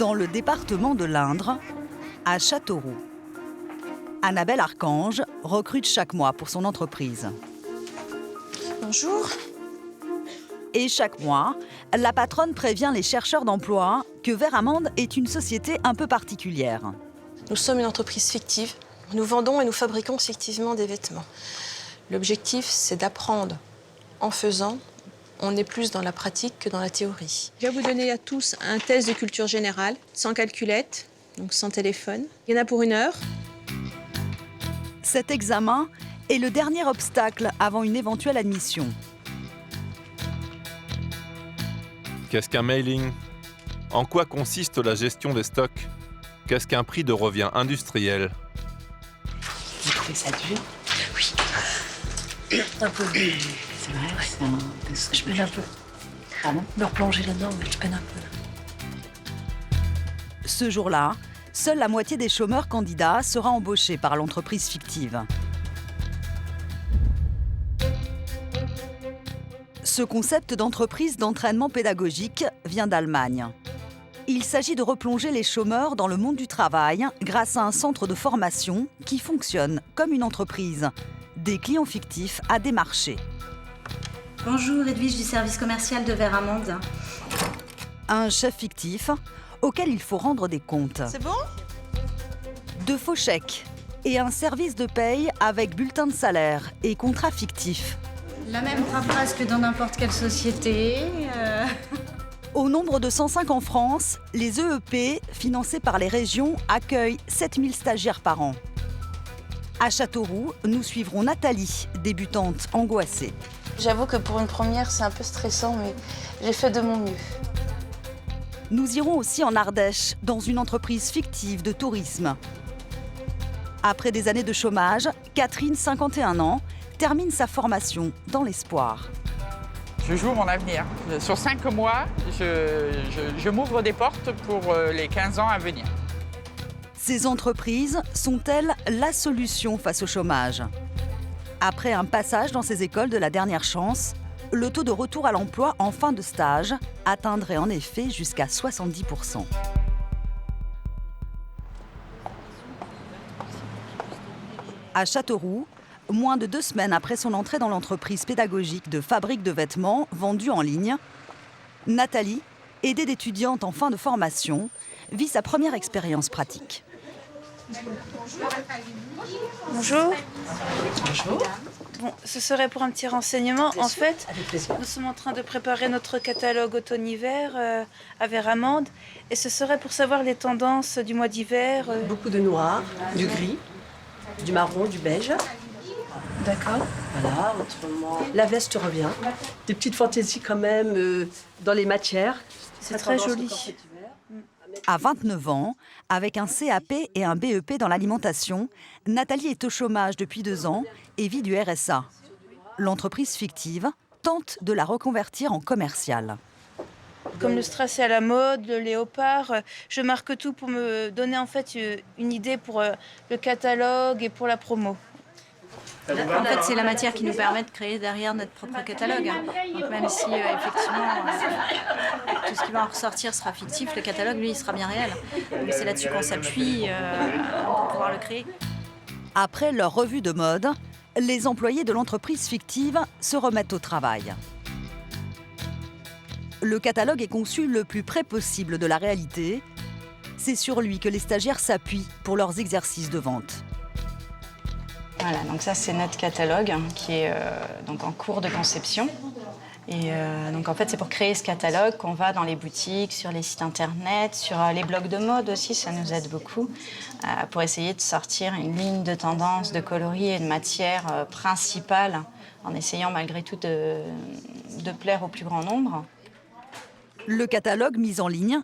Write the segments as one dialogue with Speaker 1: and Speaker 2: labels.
Speaker 1: dans le département de l'Indre, à Châteauroux. Annabelle Archange recrute chaque mois pour son entreprise.
Speaker 2: Bonjour.
Speaker 1: Et chaque mois, la patronne prévient les chercheurs d'emploi que Veramonde est une société un peu particulière.
Speaker 2: Nous sommes une entreprise fictive. Nous vendons et nous fabriquons fictivement des vêtements. L'objectif, c'est d'apprendre en faisant. On est plus dans la pratique que dans la théorie. Je vais vous donner à tous un test de culture générale, sans calculette, donc sans téléphone. Il y en a pour 1 heure.
Speaker 1: Cet examen est le dernier obstacle avant une éventuelle admission.
Speaker 3: Qu'est-ce qu'un mailing? En quoi consiste la gestion des stocks? Qu'est-ce qu'un prix de revient industriel?
Speaker 4: Vous trouvez ça dur?
Speaker 2: Oui.
Speaker 4: Un peu. C'est vrai, c'est un test. Je peine un peu. Ah bon? Me replonger là-dedans, mais je peine un peu.
Speaker 1: Ce jour-là, seule la moitié des chômeurs candidats sera embauchée par l'entreprise fictive. Ce concept d'entreprise d'entraînement pédagogique vient d'Allemagne. Il s'agit de replonger les chômeurs dans le monde du travail grâce à un centre de formation qui fonctionne comme une entreprise. Des clients fictifs à démarcher.
Speaker 5: Bonjour, Edwige du service commercial de Veramonde.
Speaker 1: Un chef fictif auquel il faut rendre des comptes.
Speaker 2: C'est bon?
Speaker 1: De faux chèques et un service de paye avec bulletin de salaire et contrat fictif.
Speaker 5: La même paperasse que dans n'importe quelle société.
Speaker 1: Au nombre de 105 en France, les EEP, financés par les régions, accueillent 7000 stagiaires par an. À Châteauroux, nous suivrons Nathalie, débutante angoissée.
Speaker 2: J'avoue que pour une première, c'est un peu stressant, mais j'ai fait de mon mieux.
Speaker 1: Nous irons aussi en Ardèche, dans une entreprise fictive de tourisme. Après des années de chômage, Catherine, 51 ans, termine sa formation dans l'espoir.
Speaker 6: Je joue mon avenir. Sur 5 mois, je m'ouvre des portes pour les 15 ans à venir.
Speaker 1: Ces entreprises sont-elles la solution face au chômage? Après un passage dans ces écoles de la dernière chance, le taux de retour à l'emploi en fin de stage atteindrait en effet jusqu'à 70%. À Châteauroux, moins de 2 semaines après son entrée dans l'entreprise pédagogique de fabrique de vêtements vendus en ligne, Nathalie, aidée d'étudiante en fin de formation, vit sa première expérience pratique.
Speaker 2: Bonjour.
Speaker 4: Bonjour.
Speaker 2: Bon, ce serait pour un petit renseignement.
Speaker 4: Bien
Speaker 2: En
Speaker 4: sûr,
Speaker 2: fait,
Speaker 4: avec plaisir.
Speaker 2: nous sommes en train de préparer notre catalogue automne-hiver à Veramonde. Et ce serait pour savoir les tendances du mois d'hiver.
Speaker 4: Beaucoup de noir, du gris, du marron, du beige.
Speaker 2: D'accord.
Speaker 4: Voilà, autrement. La veste revient. Des petites fantaisies quand même dans les matières.
Speaker 2: C'est très joli.
Speaker 1: À 29 ans, avec un CAP et un BEP dans l'alimentation, Nathalie est au chômage depuis 2 ans et vit du RSA. L'entreprise fictive tente de la reconvertir en commerciale.
Speaker 2: Comme le strass est à la mode, le léopard, je marque tout pour me donner en fait une idée pour le catalogue et pour la promo.
Speaker 5: En fait, c'est la matière qui nous permet de créer derrière notre propre catalogue. Donc même si, effectivement, tout ce qui va en ressortir sera fictif, le catalogue, lui, il sera bien réel. Donc c'est là-dessus qu'on s'appuie pour pouvoir le créer.
Speaker 1: Après leur revue de mode, les employés de l'entreprise fictive se remettent au travail. Le catalogue est conçu le plus près possible de la réalité. C'est sur lui que les stagiaires s'appuient pour leurs exercices de vente.
Speaker 7: Voilà, donc ça c'est notre catalogue qui est donc en cours de conception. Et donc en fait c'est pour créer ce catalogue qu'on va dans les boutiques, sur les sites internet, sur les blogs de mode aussi, ça nous aide beaucoup, pour essayer de sortir une ligne de tendance, de coloris et de matière principale, en essayant malgré tout de plaire au plus grand nombre.
Speaker 1: Le catalogue mis en ligne,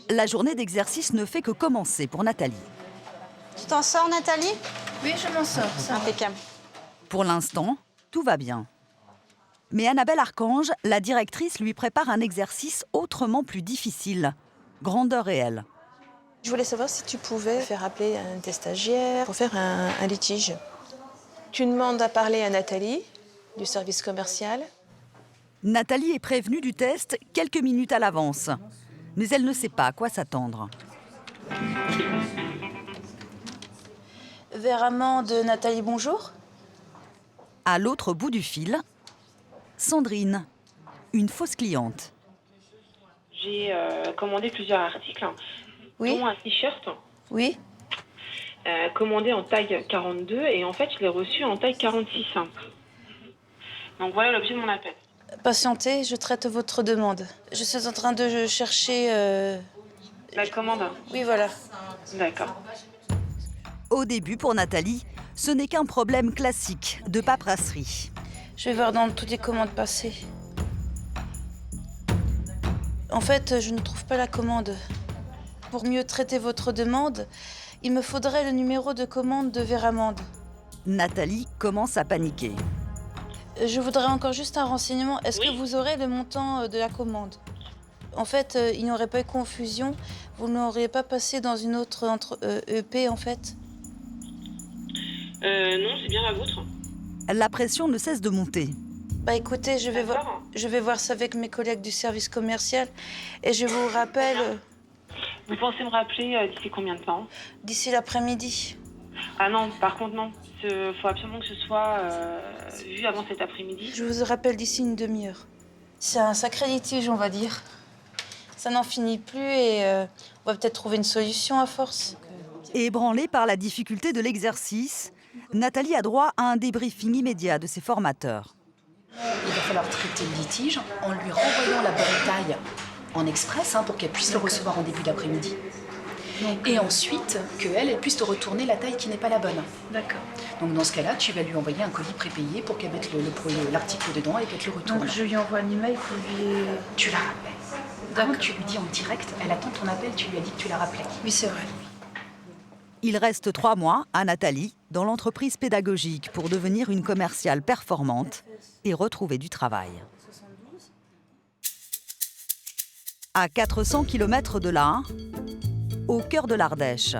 Speaker 1: la journée d'exercice ne fait que commencer pour Nathalie.
Speaker 7: Tu t'en sors Nathalie?
Speaker 2: Oui, je m'en sors. Ça.
Speaker 7: Impeccable.
Speaker 1: Pour l'instant, tout va bien. Mais Annabelle Archange, la directrice, lui prépare un exercice autrement plus difficile. Grandeur réelle.
Speaker 2: Je voulais savoir si tu pouvais faire appeler un des stagiaires pour faire un litige. Tu demandes à parler à Nathalie, du service commercial.
Speaker 1: Nathalie est prévenue du test quelques minutes à l'avance. mais elle ne sait pas à quoi s'attendre.
Speaker 7: Vers Amande, Nathalie, bonjour.
Speaker 1: À l'autre bout du fil, Sandrine, une fausse cliente.
Speaker 8: J'ai commandé plusieurs articles,
Speaker 7: Oui.
Speaker 8: dont un t-shirt
Speaker 7: Oui.
Speaker 8: commandé en taille 42 et en fait je l'ai reçu en taille 46. Donc voilà l'objet de mon appel.
Speaker 7: Patientez, je traite votre demande. Je suis en train de chercher...
Speaker 8: La commande?
Speaker 7: Oui, voilà.
Speaker 8: D'accord.
Speaker 1: Au début, pour Nathalie, ce n'est qu'un problème classique de paperasserie.
Speaker 7: Je vais voir dans toutes les commandes passées. En fait, je ne trouve pas la commande. Pour mieux traiter votre demande, il me faudrait le numéro de commande de Véramande.
Speaker 1: Nathalie commence à paniquer.
Speaker 7: Je voudrais encore juste un renseignement. Est-ce
Speaker 8: Oui.
Speaker 7: que vous aurez le montant de la commande? En fait, il n'y aurait pas eu confusion. Vous n'auriez pas passé dans une autre EP, en fait?
Speaker 8: Non, c'est bien la vôtre.
Speaker 1: La pression ne cesse de monter.
Speaker 7: Bah écoutez, je vais voir ça avec mes collègues du service commercial et je vous rappelle
Speaker 8: Vous pensez me rappeler d'ici combien de temps?
Speaker 7: d'ici l'après-midi.
Speaker 8: Ah non, par contre non. Il faut absolument que ce soit vu avant cet après-midi.
Speaker 7: Je vous rappelle d'ici une demi-heure. C'est un sacré litige, on va dire. Ça n'en finit plus et on va peut-être trouver une solution à force.
Speaker 1: Ébranlée par la difficulté de l'exercice, Nathalie a droit à un débriefing immédiat de ses formateurs.
Speaker 4: Il va falloir traiter le litige en lui renvoyant la bonne taille en express pour qu'elle puisse le recevoir en début d'après-midi. Et ensuite, qu'elle puisse te retourner la taille qui n'est pas la bonne.
Speaker 7: D'accord.
Speaker 4: Donc dans ce cas-là, tu vas lui envoyer un colis prépayé pour qu'elle mette l'article dedans et qu'elle te le retourne.
Speaker 7: Donc je lui envoie un email pour lui...
Speaker 4: Tu la rappelles. Quand tu lui dis en direct, elle attend ton appel, tu lui as dit que tu la rappelais.
Speaker 7: Oui, c'est vrai.
Speaker 1: Il reste 3 mois à Nathalie dans l'entreprise pédagogique pour devenir une commerciale performante et retrouver du travail. À 400 km de là, au cœur de l'Ardèche,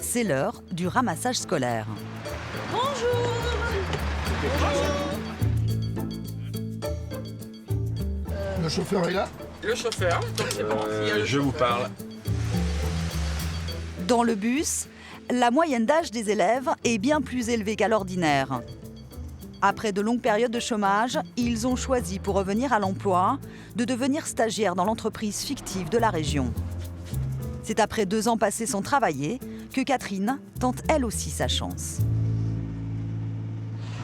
Speaker 1: c'est l'heure du ramassage scolaire.
Speaker 9: Le chauffeur est là?
Speaker 6: Le chauffeur, donc c'est bon.
Speaker 3: Je vous parle.
Speaker 1: Dans le bus, la moyenne d'âge des élèves est bien plus élevée qu'à l'ordinaire. Après de longues périodes de chômage, ils ont choisi, pour revenir à l'emploi, de devenir stagiaires dans l'entreprise fictive de la région. C'est après 2 ans passés sans travailler que Catherine tente elle aussi sa chance.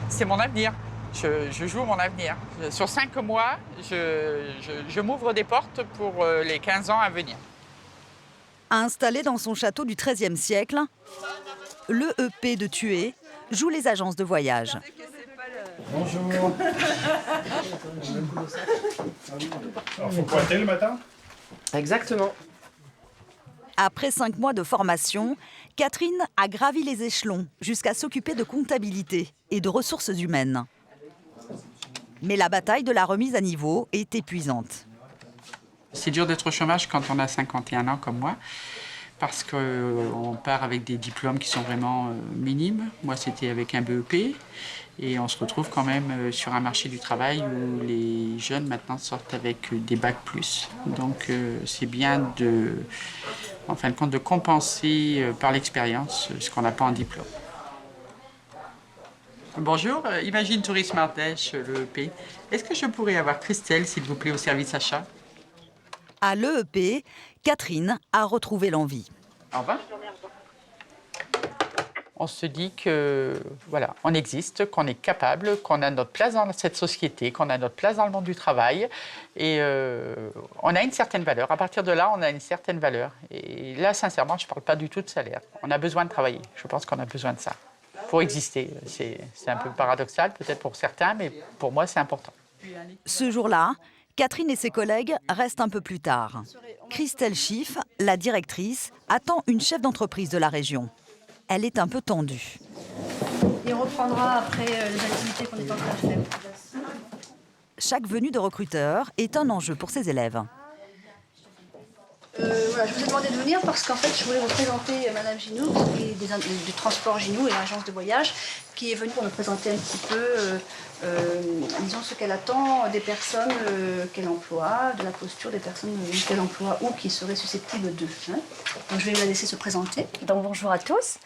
Speaker 6: C'est mon avenir. Je joue mon avenir. Sur 5 mois, je m'ouvre des portes pour les 15 ans à venir.
Speaker 1: Installé dans son château du XIIIe siècle, l'EEP de Thué joue les agences de voyage.
Speaker 9: Bonjour. Alors, faut pointer le matin?
Speaker 10: Exactement.
Speaker 1: Après 5 mois de formation, Catherine a gravi les échelons jusqu'à s'occuper de comptabilité et de ressources humaines. Mais la bataille de la remise à niveau est épuisante.
Speaker 6: C'est dur d'être au chômage quand on a 51 ans comme moi, parce qu'on part avec des diplômes qui sont vraiment minimes. Moi, c'était avec un BEP. Et on se retrouve quand même sur un marché du travail où les jeunes maintenant sortent avec des bacs plus. Donc c'est bien en fin de compte, de compenser par l'expérience ce qu'on n'a pas en diplôme. Bonjour, Imagine Tourisme Ardèche, l'EEP. Est-ce que je pourrais avoir Christelle, s'il vous plaît, au service achat?
Speaker 1: À l'EEP, Catherine a retrouvé l'envie.
Speaker 6: Au revoir. On se dit que voilà, on existe, qu'on est capable, qu'on a notre place dans cette société, qu'on a notre place dans le monde du travail. Et on a une certaine valeur. À partir de là, on a une certaine valeur. Et là, sincèrement, je ne parle pas du tout de salaire. On a besoin de travailler. Je pense qu'on a besoin de ça pour exister. C'est un peu paradoxal, peut-être pour certains, mais pour moi, c'est important.
Speaker 1: Ce jour-là, Catherine et ses collègues restent un peu plus tard. Christelle Schiff, la directrice, attend une chef d'entreprise de la région. Elle est un peu tendue.
Speaker 5: Il reprendra après les activités qu'on est en train de faire.
Speaker 1: Chaque venue de recruteur est un enjeu pour ses élèves.
Speaker 5: Voilà, je vous ai demandé de venir parce qu'en fait, je voulais vous présenter Madame Ginou, qui est du transport Ginou et l'agence de voyage, qui est venue pour me présenter un petit peu
Speaker 10: disons ce qu'elle attend des personnes qu'elle emploie, de la posture des personnes qu'elle emploie ou qui seraient susceptibles d'eux. Hein. Donc je vais la laisser se présenter.
Speaker 11: Donc bonjour à tous.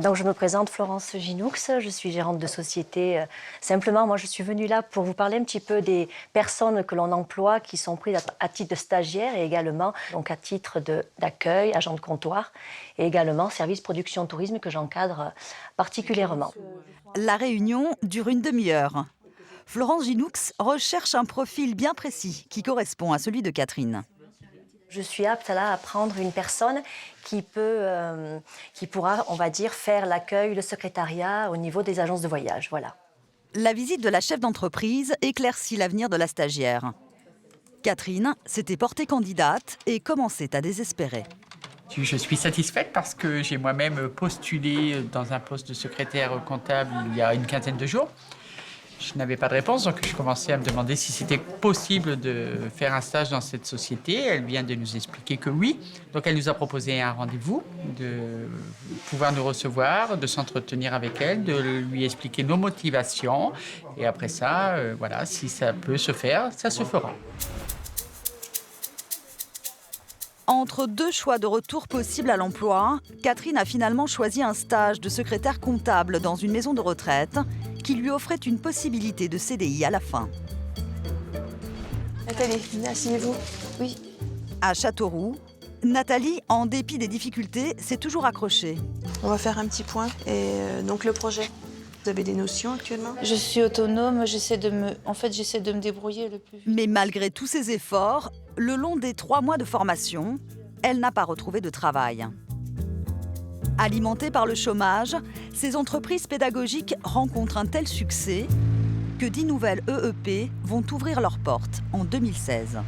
Speaker 11: Donc je me présente Florence Ginoux, je suis gérante de société. Simplement, moi je suis venue là pour vous parler un petit peu des personnes que l'on emploie qui sont prises à titre de stagiaires et également donc à titre d'accueil, agent de comptoir et également service production tourisme que j'encadre particulièrement.
Speaker 1: La réunion dure une demi-heure. Florence Ginoux recherche un profil bien précis qui correspond à celui de Catherine.
Speaker 11: Je suis apte là à prendre une personne qui pourra, on va dire, faire l'accueil, le secrétariat au niveau des agences de voyage. Voilà.
Speaker 1: La visite de la chef d'entreprise éclaircit l'avenir de la stagiaire. Catherine s'était portée candidate et commençait à désespérer.
Speaker 6: Je suis satisfaite parce que j'ai moi-même postulé dans un poste de secrétaire comptable il y a une quinzaine de jours. Je n'avais pas de réponse, donc je commençais à me demander si c'était possible de faire un stage dans cette société. Elle vient de nous expliquer que oui. Donc elle nous a proposé un rendez-vous, de pouvoir nous recevoir, de s'entretenir avec elle, de lui expliquer nos motivations. Et après ça, voilà, si ça peut se faire, ça se fera.
Speaker 1: Entre deux choix de retour possibles à l'emploi, Catherine a finalement choisi un stage de secrétaire comptable dans une maison de retraite qui lui offrait une possibilité de CDI à la fin.
Speaker 2: Nathalie, asseyez-vous. Oui.
Speaker 1: À Châteauroux, Nathalie, en dépit des difficultés, s'est toujours accrochée.
Speaker 2: On va faire un petit point. Et donc le projet, vous avez des notions actuellement?
Speaker 12: Je suis autonome, j'essaie de me débrouiller le plus vite.
Speaker 1: Mais malgré tous ses efforts, le long des 3 mois de formation, elle n'a pas retrouvé de travail. Alimentées par le chômage, ces entreprises pédagogiques rencontrent un tel succès que 10 nouvelles EEP vont ouvrir leurs portes en 2016.